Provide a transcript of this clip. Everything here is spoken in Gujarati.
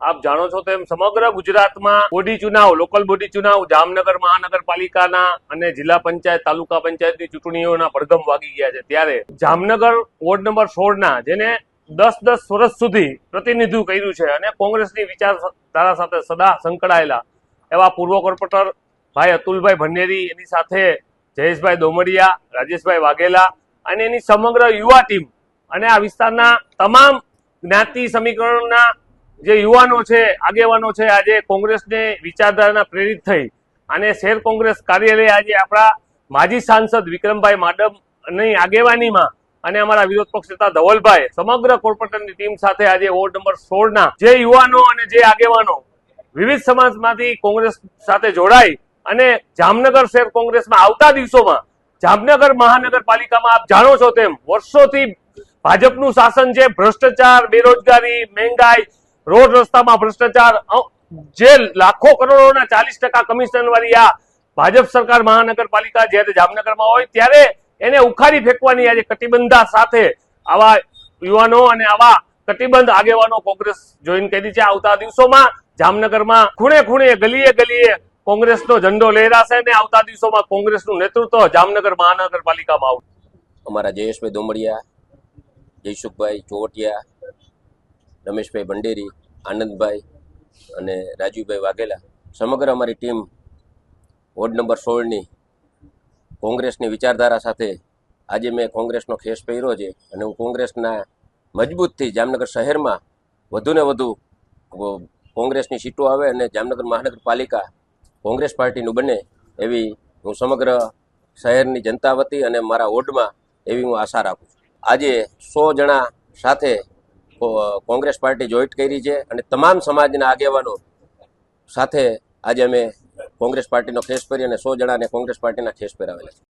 આપ જાણો છો તેમ સમગ્ર ગુજરાતમાં બોડી ચુનાવ, લોકલ બોડી ચુનાવ, જામનગર મહાનગરપાલિકાના અને જિલ્લા પંચાયત, તાલુકા પંચાયતની ચૂંટણીઓના પડઘમ વાગી ગયા છે. ત્યારે જામનગર વોર્ડ નંબર 16ના જેને 10 વર્ષ સુધી પ્રતિનિધિત્વ કર્યું છે અને કોંગ્રેસની વિચારધારા સાથે સદા સંકળાયેલા એવા પૂર્વ કોર્પોરેટર ભાઈ અતુલભાઈ ભંડેરી, એની સાથે જયેશભાઈ દોમડિયા, રાજેશભાઈ વાઘેલા અને એની સમગ્ર યુવા ટીમ અને આ વિસ્તારના તમામ જ્ઞાતિ સમીકરણના જે યુવાનો છે, આગેવાનો છે, આજે કોંગ્રેસને વિચારધારાના પ્રેરિત થઈ અને શહેર કોંગ્રેસ કાર્યાલય આજે આપણા માજી સાંસદ વિક્રમભાઈ માડમની આગેવાનીમાં અને અમારા વિરોધ પક્ષ નેતા ધવલભાઈ સમગ્ર કોર્પોરેટરની ટીમ સાથે આજે વોર્ડ નંબર 16ના જે યુવાનો અને જે આગેવાનો વિવિધ સમાજમાંથી કોંગ્રેસ સાથે જોડાઈ અને જામનગર શહેર કોંગ્રેસમાં આવતા દિવસોમાં જામનગર મહાનગરપાલિકામાં આપ જાણો છો તેમ વર્ષોથી ભાજપનું શાસન છે, ભ્રષ્ટાચાર, બેરોજગારી, મહેંગાઈ, રોડ રસ્તામાં ભ્રષ્ટાચાર, જે લાખો કરોડોના 40% કમિશન વાળી આ ભાજપ સરકાર મહાનગરપાલિકા જ્યારે જામનગરમાં હોય ત્યારે એને ઉખાડી ફેંકવાની આજે કટિબંધા સાથે આવા યુવાનો અને આવા કટિબંધ આગેવાનો કોંગ્રેસ જોઈન કરી છે. આવતા દિવસોમાં જામનગરમાં ખૂણે ખૂણે, ગલીએ ગલીએ કોંગ્રેસનો ઝંડો લહેરાશે અને આવતા દિવસોમાં કોંગ્રેસનું નેતૃત્વ જામનગર મહાનગરપાલિકામાં આવશે. અમારા જયેશભાઈ દોમડિયા, જયસુખભાઈ ચોવટિયા, રમેશભાઈ ભંડેરી, આનંદભાઈ અને રાજુભાઈ વાઘેલા સમગ્ર અમારી ટીમ વોર્ડ નંબર 16ની કોંગ્રેસની વિચારધારા સાથે આજે મેં કોંગ્રેસનો ખેસ પહેર્યો છે અને હું કોંગ્રેસના મજબૂતથી જામનગર શહેરમાં વધુને વધુ કોંગ્રેસની સીટો આવે અને જામનગર મહાનગરપાલિકા કોંગ્રેસ પાર્ટીનું બને એવી હું સમગ્ર શહેરની જનતા વતી અને મારા વોર્ડમાં એવી હું આશા રાખું છું. આજે 100 જણા સાથે કોંગ્રેસ પાર્ટી જોઈન્ટ કરી છે અને તમામ સમાજના આગેવાનો સાથે આજે અમે કોંગ્રેસ પાર્ટીનો ખેસ પહેરી અને 100 જણાને કોંગ્રેસ પાર્ટીના ખેસ પહેરાવેલા છે.